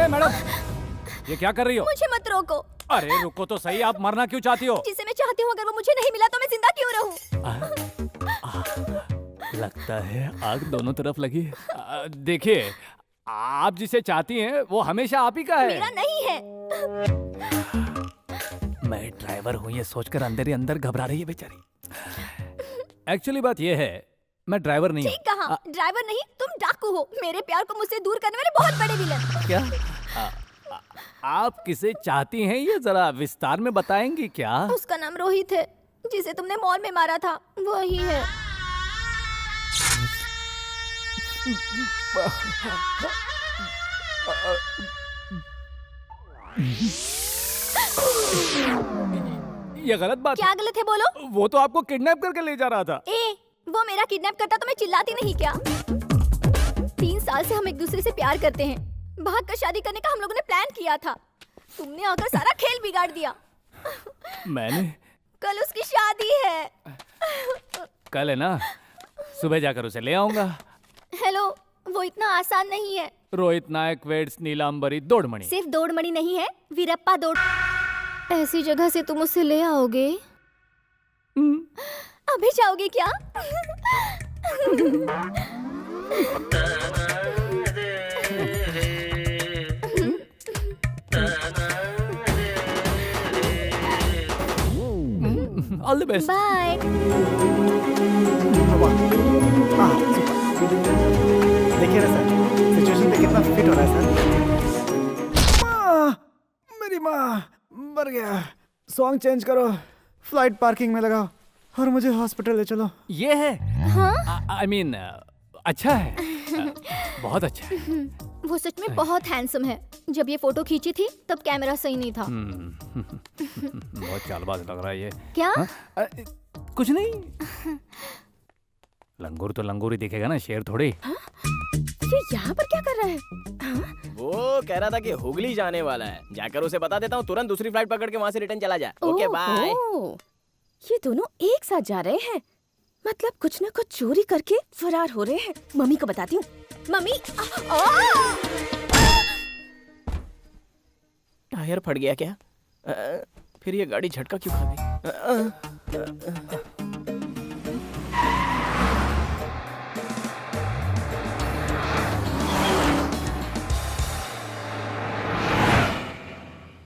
Madam, ये क्या कर रही हो? मुझे मत रोको। अरे रुको तो सही, आप मरना क्यों चाहती हो? जिसे मैं चाहती हूँ अगर वो मुझे नहीं मिला तो मैं जिंदा क्यों रहूं? लगता है आग दोनों तरफ लगी है। देखिए, आप जिसे चाहती हैं वो हमेशा आप ही का है। मेरा नहीं है। मैं ड्राइवर हूँ ये सोचकर अंदर ही अंदर घबरा रही है बेचारी। एक्चुअली बात ये है, मैं ड्राइवर नहीं हूँ। ठीक कहा, ड्राइवर नहीं, तुम डाकू हो। मेरे प्यार को मुझसे दूर करने वाले बहुत बड़े विलन। क्या? आप किसे चाहती हैं ये जरा विस्तार में बताएंगी क्या? उसका नाम रोहित है, जिसे तुमने मॉल में मारा था, वही है। ये गलत बात क्या गलत है बोलो? वो तो आपको किडनैप करके ले जा रहा था। वो मेरा किडनैप करता तो मैं चिल्लाती नहीं क्या? 3 साल से हम एक दूसरे से प्यार करते हैं। भाग कर शादी करने का हम लोगों ने प्लान किया था। तुमने आकर सारा खेल बिगाड़ दिया। मैंने? कल उसकी शादी है। कल है ना, सुबह जाकर उसे ले आऊंगा। हेलो, वो इतना आसान नहीं है। रोहित नायक वेड्स नीलांबरी दौड़मणि। सिर्फ दौड़मणि नहीं है, वीरप्पा दौड़। ऐसी जगह से तुम उसे ले आओगे? अभी जाओगे क्या? All the best. बाय। देखिए ना सर, सिचुएशन पे कितना फिट हो रहा है सर। माँ, मेरी माँ मर गया। सॉन्ग चेंज करो, फ्लाइट पार्किंग में लगाओ और मुझे हॉस्पिटल ले चलो। ये है? हाँ? आई मीन अच्छा है, बहुत अच्छा है। वो सच में बहुत हैंडसम है। जब ये फोटो खींची थी तब कैमरा सही नहीं था। बहुत चालबाज लग रहा है ये। क्या? कुछ नहीं। लंगूर तो लंगूर ही दिखेगा ना, शेर थोड़ी। ये यहाँ पर क्या कर रहा है? वो कह रहा था कि हुगली जाने वाला है, जाकर उसे बता देता हूँ तुरंत दूसरी फ्लाइट पकड़ के वहाँ से रिटर्न चला जा। Okay bye. ये दोनों एक साथ जा रहे हैं, मतलब कुछ न कुछ चोरी करके फरार हो रहे हैं। मम्मी को बताती हूँ। मम्मी, टायर फट गया क्या? फिर ये गाड़ी झटका क्यों खा गई?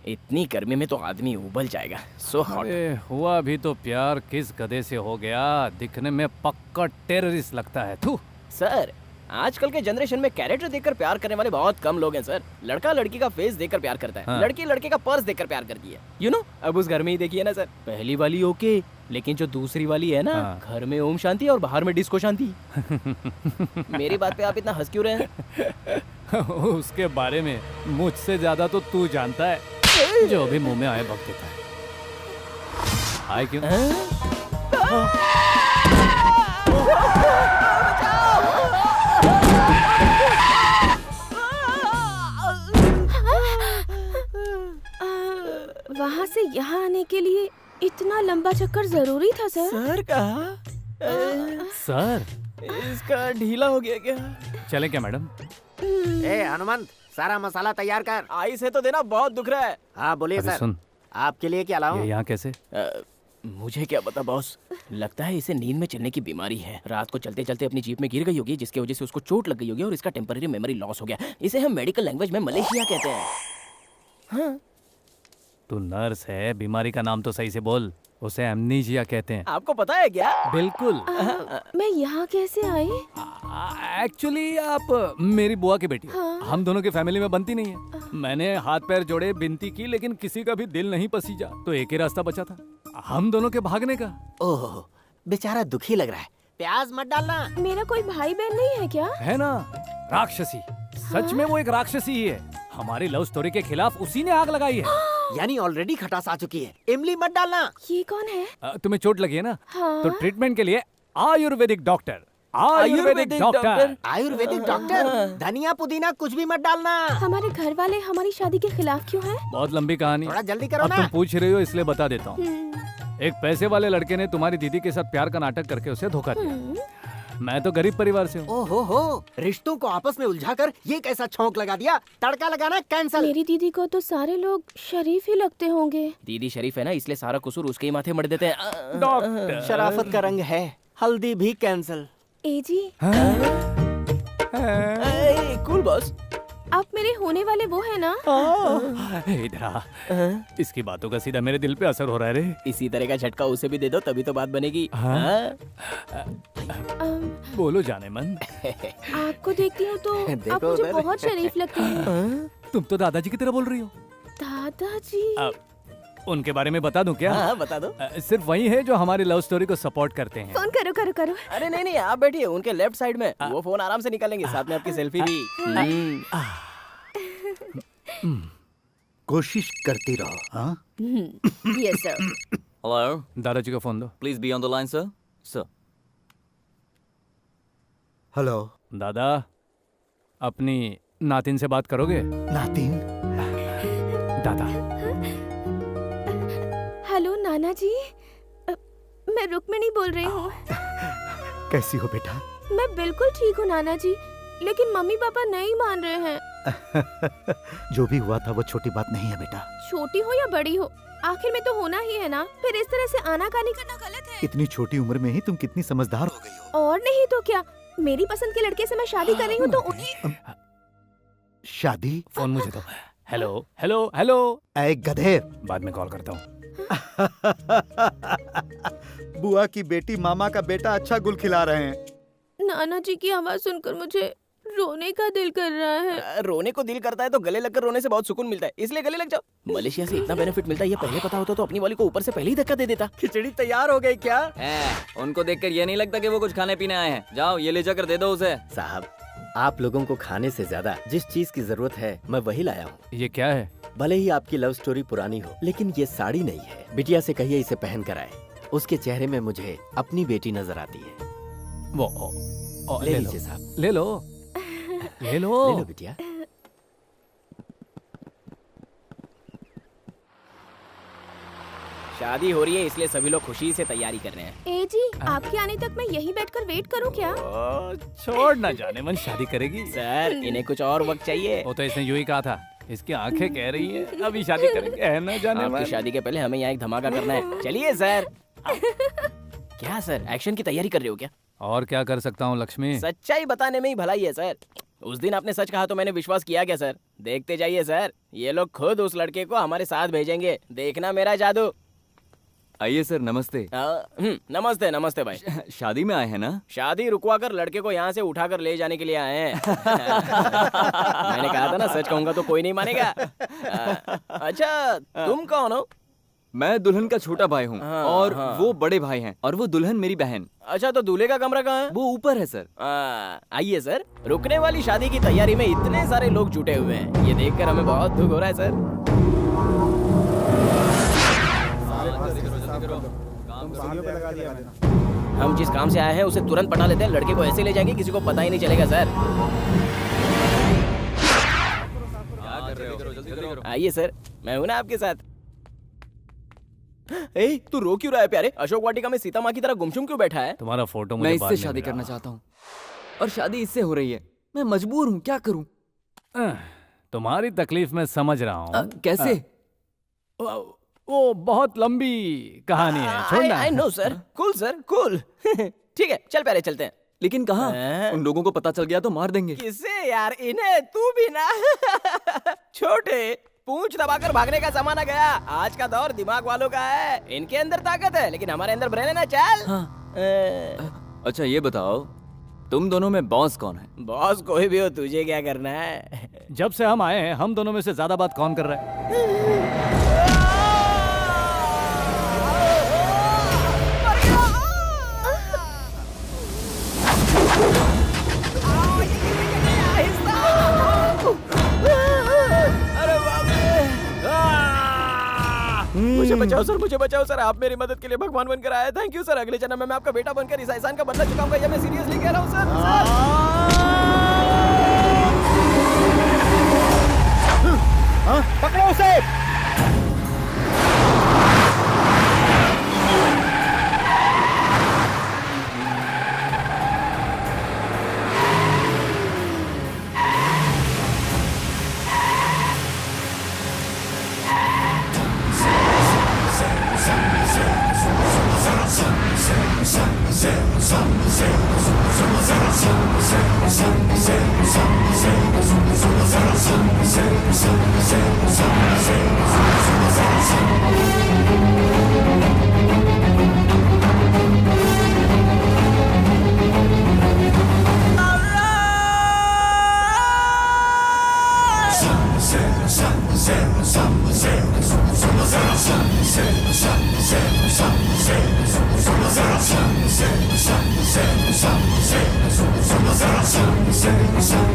इतनी गर्मी में तो आदमी उबल जाएगा। So hot. हुआ भी तो प्यार किस गधे से हो गया, दिखने में पक्का टेररिस्ट लगता है। थू। सर, आजकल के जनरेशन में कैरेक्टर देखकर प्यार करने वाले बहुत कम लोग हैं सर। लड़का लड़की का फेस देखकर प्यार करता है। हाँ। लड़की लड़के का पर्स देखकर प्यार करती है। यू नो, अब उस घर में ही देखिए ना सर, पहली वाली ओके, लेकिन जो दूसरी वाली है ना, हाँ। घर में ओम शांति और बाहर में डिस्को शांति। मेरी बात पे आप इतना हंस क्यों रहे हैं? उसके बारे में मुझसे ज्यादा तो तू जानता है। जो भी मुंह में आए बक देता है। आए क्यों? वहाँ से यहाँ आने के लिए इतना लंबा चक्कर जरूरी था सर? सर कहा? सर, इसका ढीला हो गया क्या? चले क्या मैडम? ए हनुमंत, सारा मसाला तैयार कर। आइस है तो देना, बहुत दुख रहा है। हाँ बोलिए अरे सर, सुन, आपके लिए क्या लाऊं? ये यहाँ कैसे? मुझे क्या पता बॉस, लगता है इसे नींद में चलने की बीमारी है। रात को चलते चलते अपनी जीप में गिर गई होगी, जिसकी वजह से उसको चोट लग गई होगी और इसका टेम्पररी मेमोरी लॉस हो गया। इसे हम मेडिकल लैंग्वेज में मलेशिया कहते हैं। हाँ। तू नर्स है, बीमारी का नाम तो सही से बोल। उसे एमनीजिया कहते हैं। आपको पता है क्या? बिल्कुल। मैं यहाँ कैसे आई? एक्चुअली आप मेरी बुआ की बेटी हो। हाँ। हम दोनों की फैमिली में बनती नहीं है। मैंने हाथ पैर जोड़े, विनती की, लेकिन किसी का भी दिल नहीं पसीजा, तो एक ही रास्ता बचा था, हम दोनों के भागने का। ओह, बेचारा दुखी लग रहा है। प्याज मत डालना। मेरा कोई भाई बहन नहीं है क्या? है ना, राक्षसी। सच में वो एक राक्षसी ही है। हमारी लव स्टोरी के खिलाफ उसी ने आग लगाई है। यानी ऑलरेडी खटास आ चुकी है। इमली मत डालना। ये कौन है? तुम्हें चोट लगी है ना? हाँ। तो ट्रीटमेंट के लिए Ayurvedic doctor. Ayurvedic doctor. Ayurvedic doctor. धनिया पुदीना कुछ भी मत डालना। हमारे घर वाले हमारी शादी के खिलाफ क्यों हैं? बहुत लंबी कहानी। थोड़ा जल्दी करो अब ना। तुम पूछ रही हो इसलिए बता देता हूँ। एक पैसे वाले लड़के ने तुम्हारी दीदी के साथ प्यार का नाटक करके उसे धोखा दिया। मैं तो गरीब परिवार से हूँ। ओहो हो, रिश्तों को आपस में उलझाकर ये कैसा छौंक लगा दिया। तड़का लगाना कैंसल। मेरी दीदी को तो सारे लोग शरीफ ही लगते होंगे। दीदी शरीफ है ना, इसलिए सारा कसूर उसके ही माथे मर देते हैं। डॉक्टर शराफत का रंग है। हल्दी भी कैंसल। एजी, कूल बॉस। आप मेरे होने वाले वो है ना? इधर आ। इसकी बातों का सीधा मेरे दिल पे असर हो रहा है रे। इसी तरह का झटका उसे भी दे दो, तभी तो बात बनेगी। हाँ? बोलो जाने मन। आपको देखती हूँ तो आप देखो मुझे उधर। बहुत शरीफ लगते हैं। तुम तो दादाजी की तरह बोल रही हो। दादाजी? उनके बारे में बता दूं क्या? हाँ, बता दो। सिर्फ वही है जो हमारी लव स्टोरी को सपोर्ट करते हैं। फोन करो करो करो। अरे नहीं नहीं, आप बैठिए उनके लेफ्ट साइड में। वो फोन आराम से निकालेंगे, साथ में आपकी सेल्फी भी। कोशिश करती रहो। हाँ, यस सर। Hello, दादाजी का फोन दो। please be on the line, sir. Sir. Hello दादा, अपनी नातिन से बात करोगे? नातिन। दादा, हेलो नाना जी, मैं रुक्मिणी बोल रही हूँ। कैसी हो बेटा? मैं बिल्कुल ठीक हूँ नाना जी, लेकिन मम्मी पापा नहीं मान रहे हैं। जो भी हुआ था वो छोटी बात नहीं है बेटा। छोटी हो या बड़ी हो, आखिर में तो होना ही है ना। फिर इस तरह से आनाकानी करना गलत है। इतनी छोटी उम्र में ही तुम कितनी समझदार हो गई हो। और नहीं तो क्या, मेरी पसंद के लड़के से मैं शादी कर रही हूँ तो उन्हें। शादी? फोन मुझे दो। Hello hello hello. ऐ गधे। बाद में कॉल करता हूँ। बुआ की बेटी मामा का बेटा अच्छा गुल खिला रहे हैं। नाना जी की आवाज सुनकर मुझे रोने का दिल कर रहा है। रोने को दिल करता है तो गले लगकर रोने से बहुत सुकून मिलता है, इसलिए गले लग जाओ। मलेशिया से इतना बेनिफिट मिलता है, ये पहले पता होता तो अपनी वाली को ऊपर से पहले ही धक्का दे देता। खिचड़ी तैयार हो गई क्या? उनको देखकर ये नहीं लगता कि वो कुछ खाने पीने आए हैं। जाओ ये ले जाकर दे दो उसे। साहब, आप लोगों को खाने से ज्यादा जिस चीज की जरूरत है मैं वही लाया हूँ। ये क्या है? भले ही आपकी लव स्टोरी पुरानी हो, लेकिन ये साड़ी नहीं है। बिटिया से कहिए इसे पहन कर आए। उसके चेहरे में मुझे अपनी बेटी नजर आती है। वो ले ले लो लीजिए साहब। ले लो ले लो। ले लो बिटिया। शादी हो रही है इसलिए सभी लोग खुशी से तैयारी कर रहे हैं। ए जी, आपके आने तक मैं यहीं बैठकर वेट करूँ क्या? छोड़ ना जाने मन, शादी करेगी। सर इन्हें कुछ और वक्त चाहिए। वो तो इसने यूं ही कहा था। इसकी आंखें कह रही हैं अभी शादी करेंगे, है ना जाने मन। आपकी शादी के पहले हमें यहाँ एक धमाका करना है। चलिए सर। क्या सर, एक्शन की तैयारी कर रहे हो क्या? और क्या कर सकता हूँ लक्ष्मी? सच्चाई बताने में ही भलाई है सर। उस दिन आपने सच कहा तो मैंने विश्वास किया क्या सर? देखते जाइए सर, ये लोग खुद उस लड़के को हमारे साथ भेजेंगे। देखना मेरा जादू। आइए सर, नमस्ते। नमस्ते नमस्ते भाई। शादी में आए हैं ना? शादी रुकवा कर लड़के को यहाँ से उठाकर ले जाने के लिए आए हैं। मैंने कहा था ना, सच कहूंगा तो कोई नहीं मानेगा। अच्छा तुम कौन हो? मैं दुल्हन का छोटा भाई हूँ हाँ, और हाँ। वो बड़े भाई हैं और वो दुल्हन मेरी बहन। अच्छा तो दूल्हे का कमरा कहाँ है? वो ऊपर है सर। आइए सर, रुकने वाली शादी की तैयारी में इतने सारे लोग जुटे हुए हैं, ये देखकर हमें बहुत दुख हो रहा है सर। हम जिस काम से आए हैं उसे तुरंत पटा लेते हैं। लड़के को ऐसे ले जाएंगे किसी को पता ही नहीं चलेगा सर। आइए सर, मैं हूं ना आपके साथ। ए, तू रो क्यों रहा है प्यारे? अशोक वाटिका में सीता माँ की तरह गुमसुम क्यों बैठा है? तुम्हारा फोटो मैं मुझे बाद इससे में शादी मिला। करना चाहता हूँ और शादी इससे हो रही है। मैं मजबूर हूँ, क्या करूँ? तुम्हारी तकलीफ मैं समझ रहा हूँ। कैसे? वो बहुत लंबी कहानी है, छोड़ना। I know sir, cool sir, cool. ठीक है, चल प्यारे चलते हैं। लेकिन कहाँ? हैं? उन लोगों को पता चल गया तो मार देंगे। किसे यार? इन्हें? तू भी ना। छोटे, पूंछ दबाकर भागने का जमाना गया। आज का दौर दिमाग वालों का है। इनके अंदर ताकत है लेकिन हमारे अंदर ब्रेन है ना। चल। अच्छा ये बताओ, तुम दोनों में बॉस कौन है? बॉस कोई भी हो, तुझे क्या करना है? जब से हम आए हैं हम दोनों में से ज्यादा बात कौन कर रहा है? अरे बाप रे! मुझे बचाओ सर, मुझे बचाओ सर। आप मेरी मदद के लिए भगवान बनकर आए। Thank you sir. अगले जन्म में मैं आपका बेटा बनकर इस एहसान का बदला चुकाऊंगा। ये मैं सीरियसली कह रहा हूँ सर। पकड़ो उसे। Sun,